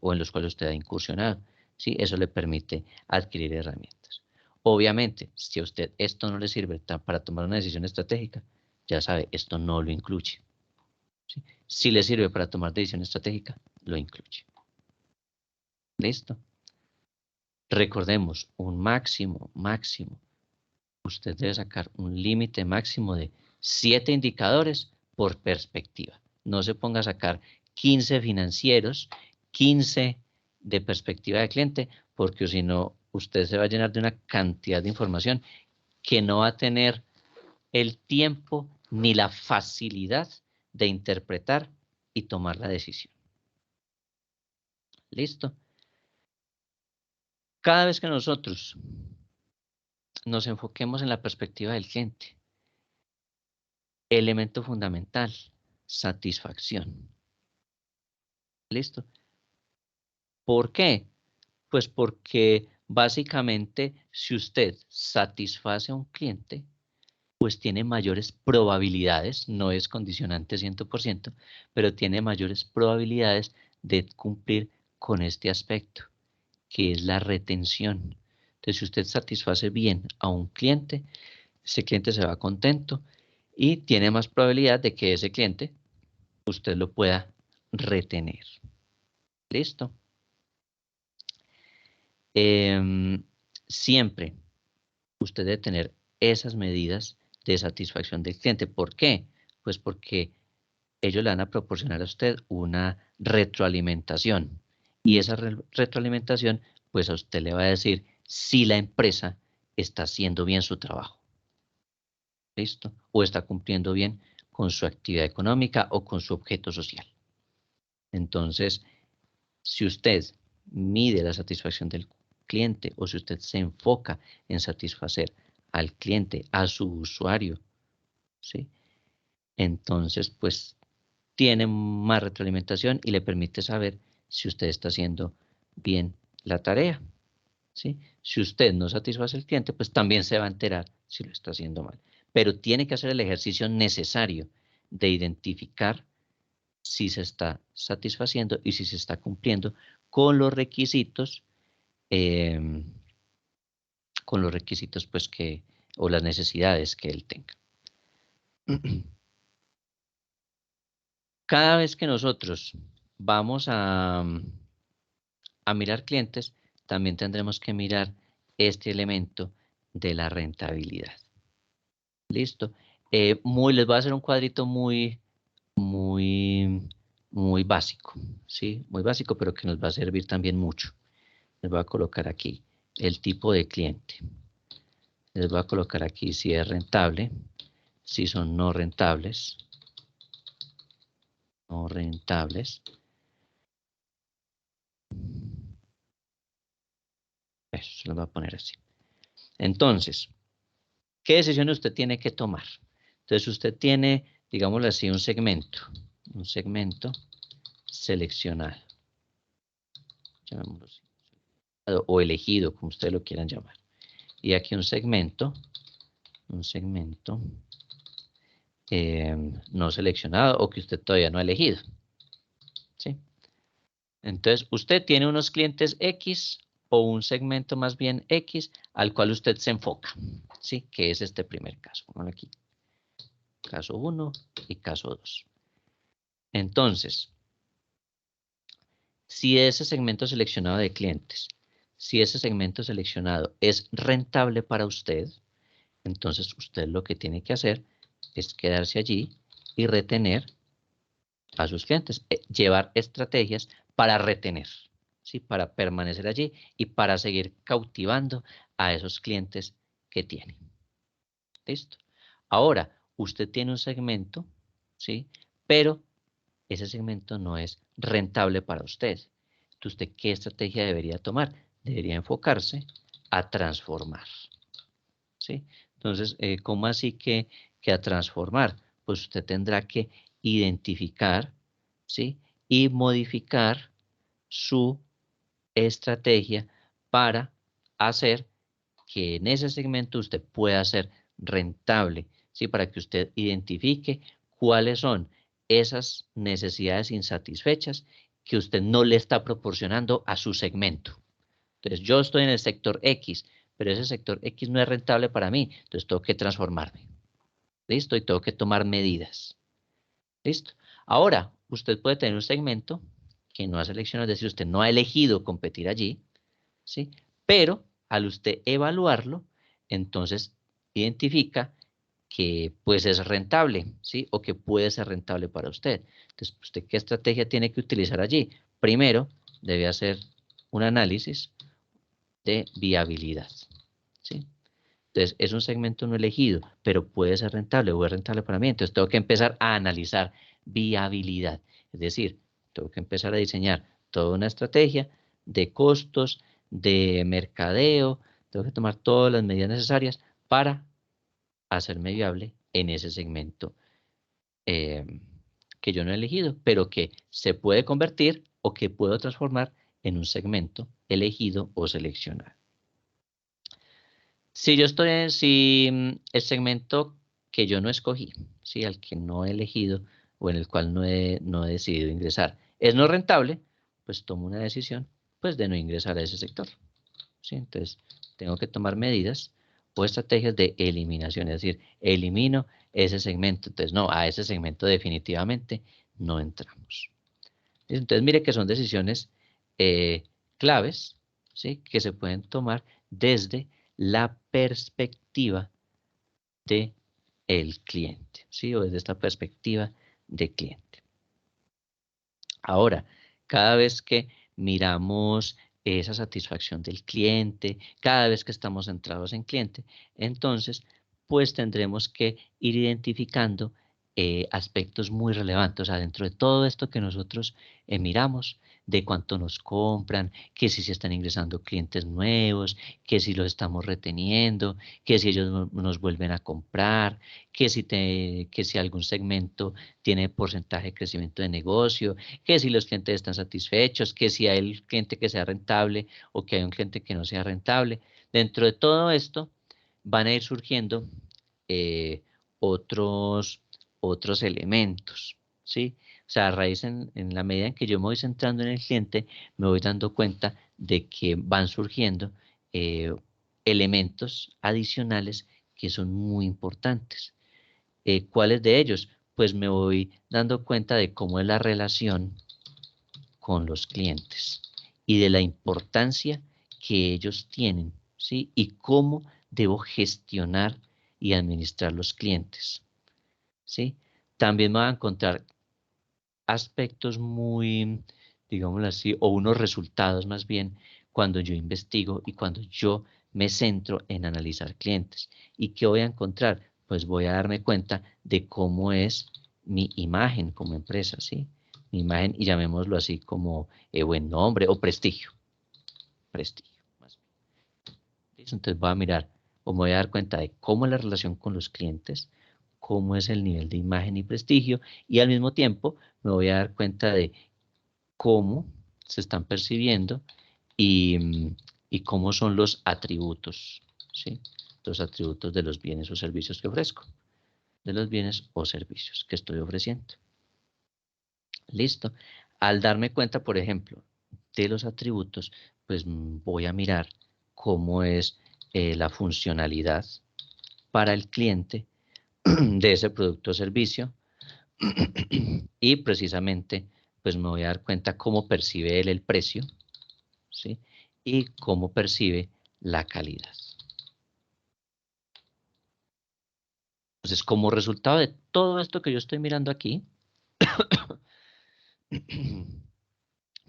o en los cuales usted ha incursionado. ¿Sí? Eso le permite adquirir herramientas. Obviamente, si a usted esto no le sirve para tomar una decisión estratégica, ya sabe, esto no lo incluye. ¿Sí? Si le sirve para tomar decisión estratégica, lo incluye. ¿Listo? Recordemos, un máximo. Usted debe sacar un límite máximo de 7 indicadores por perspectiva. No se ponga a sacar 15 financieros, 15 de perspectiva de cliente, porque si no, usted se va a llenar de una cantidad de información que no va a tener el tiempo ni la facilidad de interpretar y tomar la decisión. ¿Listo? Cada vez que nosotros nos enfoquemos en la perspectiva del cliente, elemento fundamental, satisfacción. ¿Listo? ¿Por qué? Pues porque básicamente si usted satisface a un cliente, pues tiene mayores probabilidades, no es condicionante 100%, pero tiene mayores probabilidades de cumplir con este aspecto, que es la retención. Entonces, si usted satisface bien a un cliente, ese cliente se va contento y tiene más probabilidad de que ese cliente usted lo pueda retener. ¿Listo? Siempre usted debe tener esas medidas de satisfacción del cliente. ¿Por qué? Pues porque ellos le van a proporcionar a usted una retroalimentación y esa retroalimentación pues a usted le va a decir si la empresa está haciendo bien su trabajo. ¿Listo? O está cumpliendo bien con su actividad económica o con su objeto social. Entonces, si usted mide la satisfacción del cliente o si usted se enfoca en satisfacer al cliente, a su usuario, ¿sí? Entonces, pues tiene más retroalimentación y le permite saber si usted está haciendo bien la tarea, ¿sí? Si usted no satisface al cliente, pues también se va a enterar si lo está haciendo mal. Pero tiene que hacer el ejercicio necesario de identificar si se está satisfaciendo y si se está cumpliendo con los requisitos, pues o las necesidades que él tenga. Cada vez que nosotros vamos a mirar clientes, también tendremos que mirar este elemento de la rentabilidad. ¿Listo? Les voy a hacer un cuadrito muy básico, ¿sí? Muy básico, pero que nos va a servir también mucho. Les voy a colocar aquí el tipo de cliente. Les voy a colocar aquí si es rentable, si son no rentables. No rentables. Eso se lo voy a poner así. Entonces, ¿qué decisiones usted tiene que tomar? Entonces, usted tiene, digámoslo así, un segmento seleccionado, llamémoslo así, o elegido, como ustedes lo quieran llamar. Y aquí un segmento no seleccionado o que usted todavía no ha elegido. ¿Sí? Entonces, usted tiene unos clientes X o un segmento más bien X al cual usted se enfoca, ¿sí? Que es este primer caso. Bueno, aquí, caso 1 y caso 2. Entonces, Si ese segmento seleccionado de clientes, si ese segmento seleccionado es rentable para usted, entonces usted lo que tiene que hacer es quedarse allí y retener a sus clientes, llevar estrategias para retener, ¿sí? Para permanecer allí y para seguir cautivando a esos clientes que tiene. ¿Listo? Ahora, usted tiene un segmento, ¿sí? Pero ese segmento no es rentable para usted. Entonces, ¿usted qué estrategia debería tomar? Debería enfocarse a transformar, ¿sí? Entonces, ¿cómo así que a transformar? Pues usted tendrá que identificar, ¿sí? Y modificar su estrategia para hacer que en ese segmento usted pueda ser rentable, ¿sí? Para que usted identifique cuáles son esas necesidades insatisfechas que usted no le está proporcionando a su segmento. Entonces, yo estoy en el sector X, pero ese sector X no es rentable para mí, entonces tengo que transformarme. ¿Listo? Y tengo que tomar medidas. ¿Listo? Ahora, usted puede tener un segmento que no ha seleccionado, es decir, usted no ha elegido competir allí, ¿sí? Pero al usted evaluarlo, entonces identifica que pues es rentable, ¿sí? O que puede ser rentable para usted. Entonces, ¿usted qué estrategia tiene que utilizar allí? Primero, debe hacer un análisis de viabilidad, ¿sí? Entonces, es un segmento no elegido, pero puede ser rentable o es rentable para mí. Entonces, tengo que empezar a analizar viabilidad. Es decir, tengo que empezar a diseñar toda una estrategia de costos, de mercadeo. Tengo que tomar todas las medidas necesarias para hacerme viable en ese segmento eh, que yo no he elegido, pero que se puede convertir o que puedo transformar en un segmento elegido o seleccionado. Si yo estoy en, si el segmento que yo no escogí, ¿sí? Al que no he elegido o en el cual no he decidido ingresar, es no rentable, pues tomo una decisión pues de no ingresar a ese sector, ¿sí? Entonces, tengo que tomar medidas o estrategias de eliminación, es decir, elimino ese segmento. Entonces, no, a ese segmento definitivamente no entramos. Entonces, mire que son decisiones claves, ¿sí? Que se pueden tomar desde la perspectiva de el cliente, ¿sí? O desde esta perspectiva de cliente. Ahora, cada vez que miramos esa satisfacción del cliente, cada vez que estamos centrados en cliente, entonces, pues tendremos que ir identificando aspectos muy relevantes. O sea, dentro de todo esto que nosotros miramos, de cuánto nos compran, que si se están ingresando clientes nuevos, que si los estamos reteniendo, que si ellos nos vuelven a comprar, que si algún segmento tiene porcentaje de crecimiento de negocio, que si los clientes están satisfechos, que si hay el cliente que sea rentable o que hay un cliente que no sea rentable. Dentro de todo esto van a ir surgiendo eh, otros, otros elementos, ¿sí? O sea, a raíz en la medida en que yo me voy centrando en el cliente, me voy dando cuenta de que van surgiendo eh, elementos adicionales que son muy importantes. ¿Cuáles de ellos? Pues me voy dando cuenta de cómo es la relación con los clientes y de la importancia que ellos tienen, ¿sí? Y cómo debo gestionar y administrar los clientes, ¿sí? También me voy a encontrar aspectos muy, digámoslo así, o unos resultados más bien, cuando yo investigo y cuando yo me centro en analizar clientes. ¿Y qué voy a encontrar? Pues voy a darme cuenta de cómo es mi imagen como empresa, ¿sí? Mi imagen, y llamémoslo así como buen nombre o prestigio. Prestigio, más bien. ¿Listo? Entonces voy a mirar o me voy a dar cuenta de cómo es la relación con los clientes, cómo es el nivel de imagen y prestigio, y al mismo tiempo me voy a dar cuenta de cómo se están percibiendo y cómo son los atributos, ¿sí? Los atributos de los bienes o servicios que ofrezco, de los bienes o servicios que estoy ofreciendo. Listo. Al darme cuenta, por ejemplo, de los atributos, pues voy a mirar cómo es la funcionalidad para el cliente de ese producto o servicio y precisamente pues me voy a dar cuenta cómo percibe él el precio, ¿sí? Y cómo percibe la calidad. Entonces, como resultado de todo esto que yo estoy mirando aquí,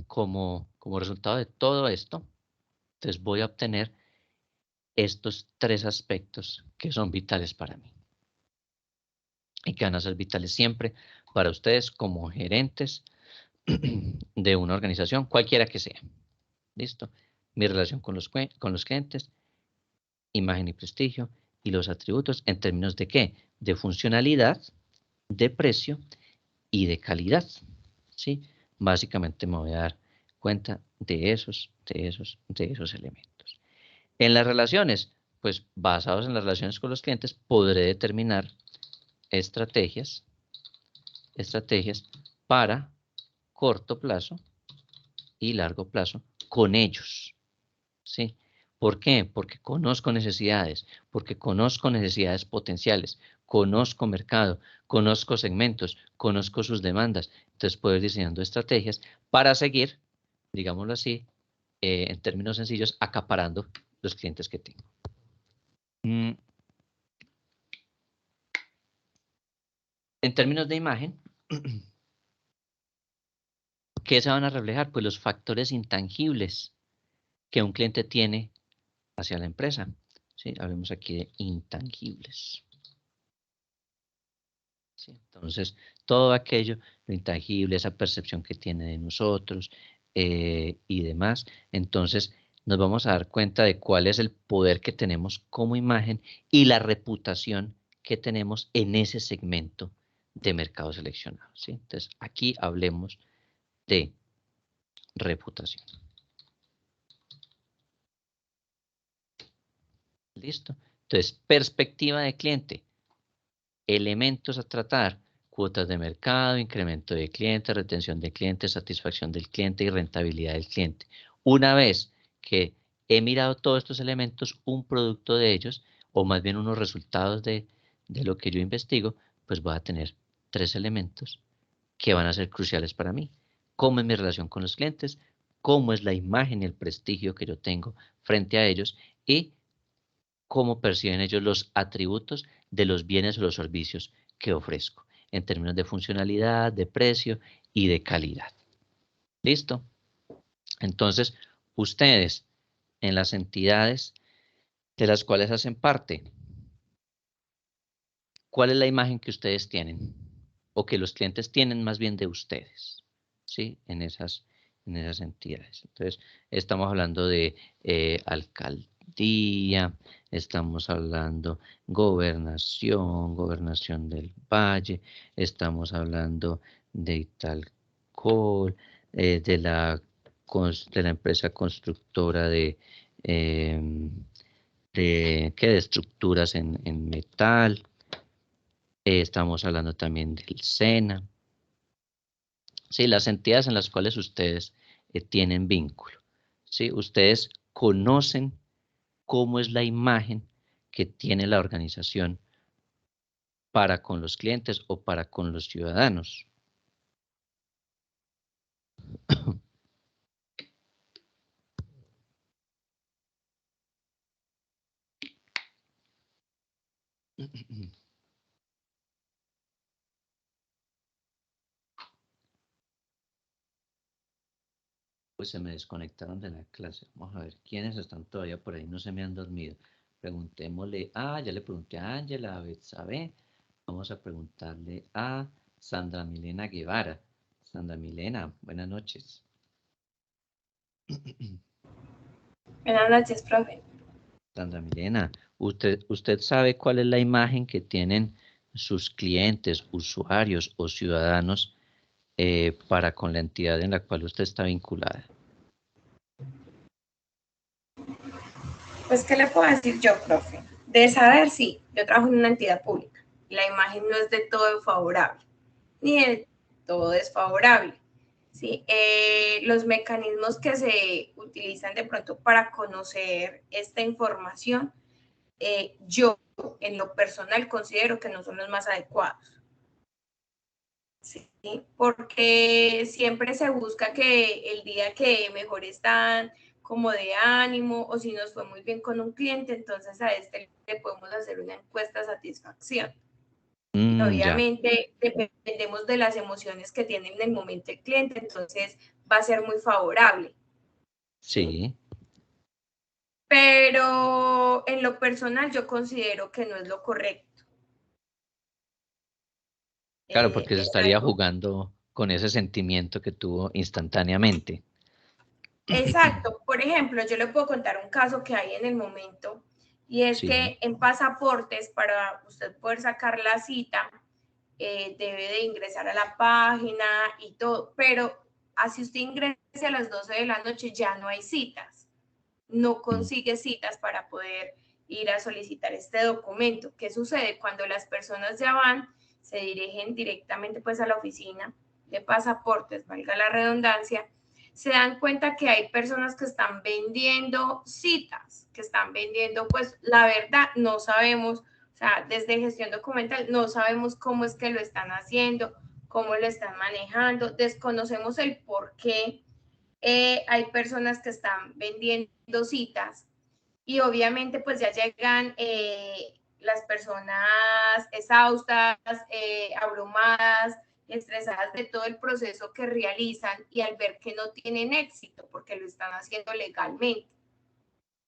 como resultado de todo esto, entonces voy a obtener estos tres aspectos que son vitales para mí y que van a ser vitales siempre para ustedes como gerentes de una organización, cualquiera que sea. ¿Listo? Mi relación con los clientes, imagen y prestigio, y los atributos en términos de ¿qué? De funcionalidad, de precio y de calidad. ¿Sí? Básicamente me voy a dar cuenta de esos elementos. En las relaciones, pues basados en las relaciones con los clientes, podré determinar estrategias para corto plazo y largo plazo con ellos. ¿Sí? ¿Por qué? Porque conozco necesidades potenciales, conozco mercado, conozco segmentos, conozco sus demandas. Entonces puedo ir diseñando estrategias para seguir, digámoslo así, en términos sencillos, acaparando los clientes que tengo. En términos de imagen, ¿qué se van a reflejar? Pues los factores intangibles que un cliente tiene hacia la empresa. ¿Sí? Hablemos aquí de intangibles. ¿Sí? Entonces, todo aquello, lo intangible, esa percepción que tiene de nosotros y demás, entonces nos vamos a dar cuenta de cuál es el poder que tenemos como imagen y la reputación que tenemos en ese segmento de mercado seleccionado. ¿Sí? Entonces, aquí hablemos de reputación. ¿Listo? Entonces, perspectiva de cliente. Elementos a tratar, cuotas de mercado, incremento de clientes, retención de clientes, satisfacción del cliente y rentabilidad del cliente. Una vez que he mirado todos estos elementos, un producto de ellos, o más bien unos resultados de lo que yo investigo, pues voy a tener tres elementos que van a ser cruciales para mí. Cómo es mi relación con los clientes, cómo es la imagen y el prestigio que yo tengo frente a ellos y cómo perciben ellos los atributos de los bienes o los servicios que ofrezco, en términos de funcionalidad, de precio y de calidad. ¿Listo? Entonces, ustedes en las entidades de las cuales hacen parte, ¿cuál es la imagen que ustedes tienen? O que los clientes tienen más bien de ustedes, ¿sí? En esas entidades. Entonces, estamos hablando de alcaldía, estamos hablando gobernación del Valle, estamos hablando de Italcol, de la empresa constructora de estructuras en metal. Estamos hablando también del SENA. Sí, las entidades en las cuales ustedes tienen vínculo. ¿Sí? Ustedes conocen cómo es la imagen que tiene la organización para con los clientes o para con los ciudadanos. Pues se me desconectaron de la clase. Vamos a ver quiénes están todavía por ahí, no se me han dormido. Preguntémosle, ya le pregunté a Ángela, a Betsabe. Vamos a preguntarle a Sandra Milena Guevara. Sandra Milena, buenas noches. Buenas noches, profe. Sandra Milena, ¿usted sabe cuál es la imagen que tienen sus clientes, usuarios o ciudadanos para con la entidad en la cual usted está vinculada? Pues, ¿qué le puedo decir yo, profe? De saber, sí, yo trabajo en una entidad pública. La imagen no es de todo favorable, ni de todo desfavorable. ¿Sí? Los mecanismos que se utilizan de pronto para conocer esta información, yo en lo personal considero que no son los más adecuados. Sí, porque siempre se busca que el día que mejor están como de ánimo o si nos fue muy bien con un cliente, entonces a este le podemos hacer una encuesta de satisfacción. Y Ya, obviamente dependemos de las emociones que tiene en el momento el cliente, entonces va a ser muy favorable. ¿Sí? sí. Pero en lo personal yo considero que no es lo correcto. Claro, porque se Es estaría algo. jugando con ese sentimiento que tuvo instantáneamente. Exacto. Por ejemplo, yo le puedo contar un caso que hay en el momento y es Sí, que en pasaportes, para usted poder sacar la cita, debe de ingresar a la página y todo, pero así usted ingrese a las 12 de la noche ya no hay citas, no mm, consigue citas para poder ir a solicitar este documento. ¿Qué sucede? Cuando las personas ya van, se dirigen directamente pues a la oficina de pasaportes, valga la redundancia, se dan cuenta que hay personas que están vendiendo citas, que están vendiendo, pues la verdad no sabemos, o sea, desde gestión documental no sabemos cómo es que lo están haciendo, cómo lo están manejando, desconocemos el por qué hay personas que están vendiendo citas y obviamente pues ya llegan las personas exhaustas, abrumadas, estresadas de todo el proceso que realizan y al ver que no tienen éxito porque lo están haciendo legalmente,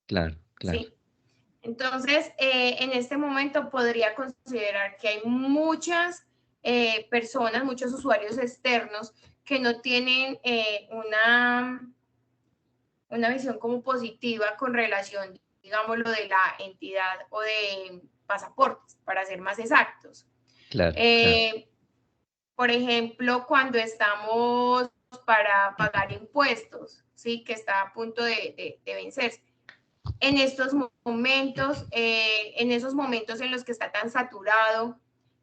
claro, claro. ¿sí? Entonces, en este momento podría considerar que hay muchas personas, muchos usuarios externos que no tienen una visión como positiva con relación, digámoslo, de la entidad o de pasaportes, para ser más exactos. Claro, claro. Eh, por ejemplo, cuando estamos para pagar impuestos, ¿sí? Que está a punto de vencerse. En estos momentos, en esos momentos en los que está tan saturado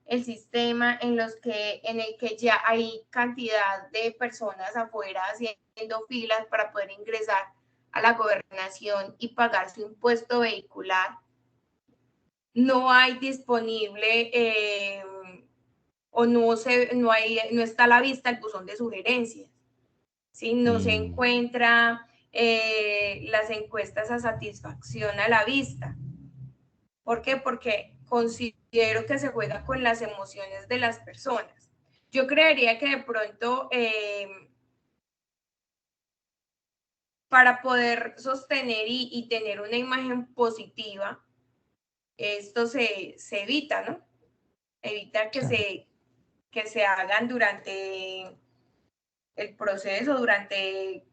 el sistema, en el que ya hay cantidad de personas afuera haciendo filas para poder ingresar a la gobernación y pagar su impuesto vehicular, no hay disponible o no está a la vista el buzón de sugerencias. ¿Sí? No se Mm, encuentra las encuestas a satisfacción a la vista. ¿Por qué? Porque considero que se juega con las emociones de las personas. Yo creería que de pronto para poder sostener y tener una imagen positiva, esto se evita, ¿no? Evita claro. que se hagan durante el proceso, durante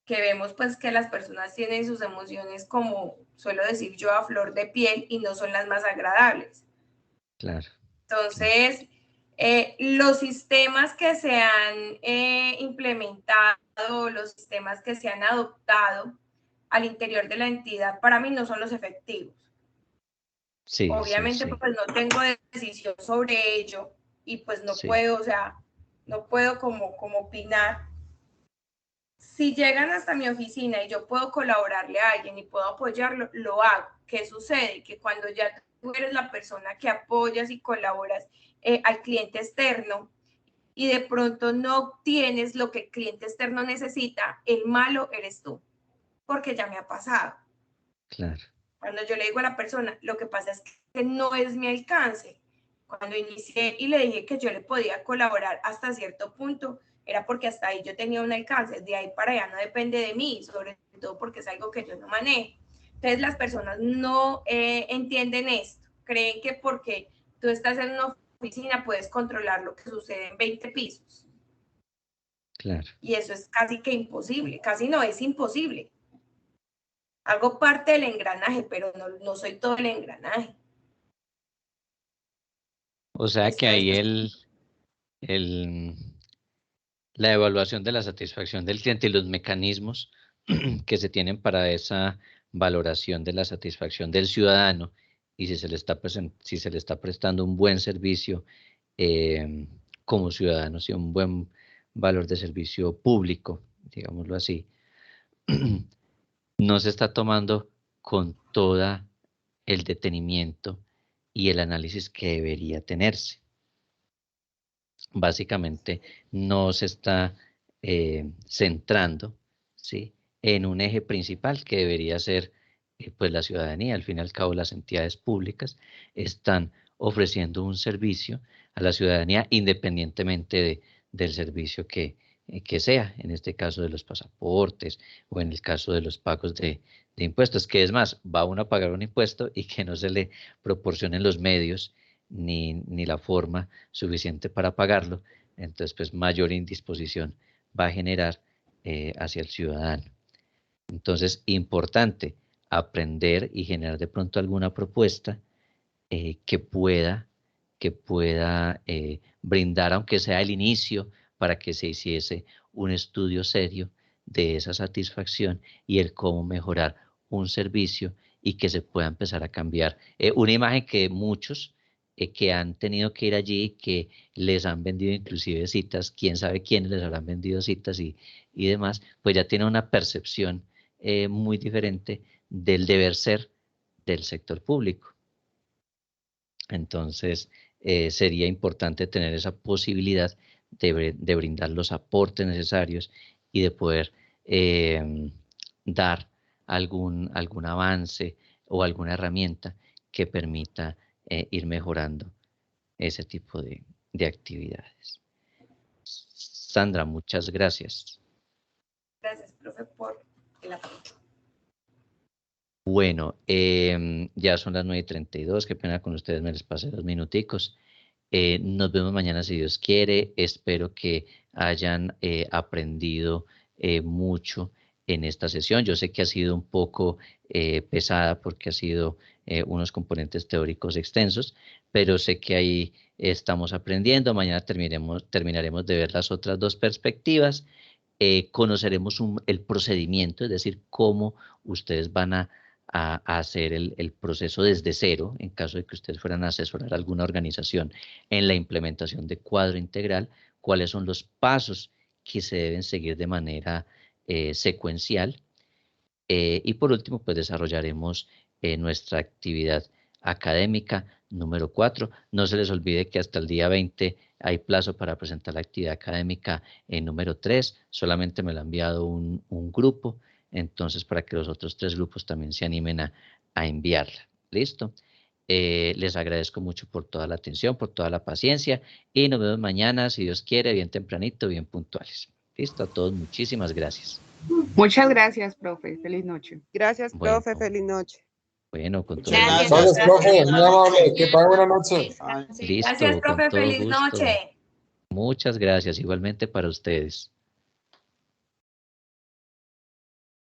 que vemos pues que las personas tienen sus emociones, como suelo decir yo, a flor de piel y no son las más agradables. Claro, claro. Entonces, los sistemas que se han implementado, los sistemas que se han adoptado al interior de la entidad, para mí no son los efectivos. Sí, sí, Obviamente, sí, pues no tengo decisión sobre ello y pues no sí, puedo, o sea, no puedo como opinar. Si llegan hasta mi oficina y yo puedo colaborarle a alguien y puedo apoyarlo, lo hago. ¿Qué sucede? Que cuando ya tú eres la persona que apoyas y colaboras al cliente externo y de pronto no obtienes lo que el cliente externo necesita, el malo eres tú, porque ya me ha pasado. claro. Cuando yo le digo a la persona, lo que pasa es que no es mi alcance. Cuando inicié y le dije que yo le podía colaborar hasta cierto punto, era porque hasta ahí yo tenía un alcance, de ahí para allá no depende de mí, sobre todo porque es algo que yo no manejo. Entonces las personas no entienden esto, creen que porque tú estás en una oficina puedes controlar lo que sucede en 20 pisos. Claro. Y eso es casi que imposible, casi no es imposible. Hago parte del engranaje, pero no soy todo el engranaje. O sea que Esto es, ahí el, la evaluación de la satisfacción del cliente y los mecanismos que se tienen para esa valoración de la satisfacción del ciudadano y si se le está, si se le está prestando un buen servicio eh, como ciudadano, si un buen valor de servicio público, digámoslo así, no se está tomando con toda el detenimiento y el análisis que debería tenerse. básicamente no se está centrando, ¿sí?, en un eje principal que debería ser pues la ciudadanía. Al fin y al cabo, las entidades públicas están ofreciendo un servicio a la ciudadanía independientemente del servicio que sea, en este caso de los pasaportes o en el caso de los pagos de impuestos, que es más, va uno a pagar un impuesto y que no se le proporcionen los medios ni la forma suficiente para pagarlo, entonces pues mayor indisposición va a generar hacia el ciudadano. Entonces, importante aprender y generar de pronto alguna propuesta que pueda brindar, aunque sea el inicio, para que se hiciese un estudio serio de esa satisfacción y el cómo mejorar un servicio y que se pueda empezar a cambiar. Una imagen que muchos que han tenido que ir allí, que les han vendido inclusive citas, quién sabe quiénes les habrán vendido citas y demás, pues ya tiene una percepción muy diferente del deber ser del sector público. Entonces, sería importante tener esa posibilidad de brindar los aportes necesarios y de poder dar algún avance o alguna herramienta que permita ir mejorando ese tipo de actividades. Sandra, muchas gracias. Gracias, profe, por el apoyo. Bueno, ya son las 9:32, qué pena con ustedes, me les pasé 2 minuticos. Nos vemos mañana si Dios quiere. Espero que hayan aprendido mucho en esta sesión. Yo sé que ha sido un poco pesada porque ha sido unos componentes teóricos extensos, pero sé que ahí estamos aprendiendo. Mañana terminaremos de ver las otras 2 perspectivas. Conoceremos el procedimiento, es decir, cómo ustedes van a hacer el proceso desde cero, en caso de que ustedes fueran a asesorar a alguna organización en la implementación de cuadro integral, cuáles son los pasos que se deben seguir de manera secuencial. Y por último, pues desarrollaremos nuestra actividad académica número 4. No se les olvide que hasta el día 20 hay plazo para presentar la actividad académica número 3. Solamente me lo ha enviado un grupo, entonces para que los otros 3 grupos también se animen a enviarla. ¿Listo? Les agradezco mucho por toda la atención, por toda la paciencia y nos vemos mañana, si Dios quiere, bien tempranito, bien puntuales. Listo, a todos, muchísimas gracias. Muchas gracias, profe. Feliz noche. Gracias, Bueno. profe. Feliz noche. Bueno, con todo Gracias, gusto. Gracias, profe. Muy amable. Que pague buena noche. Listo, Gracias, profe. con todo Feliz gusto. noche. Muchas gracias, igualmente para ustedes.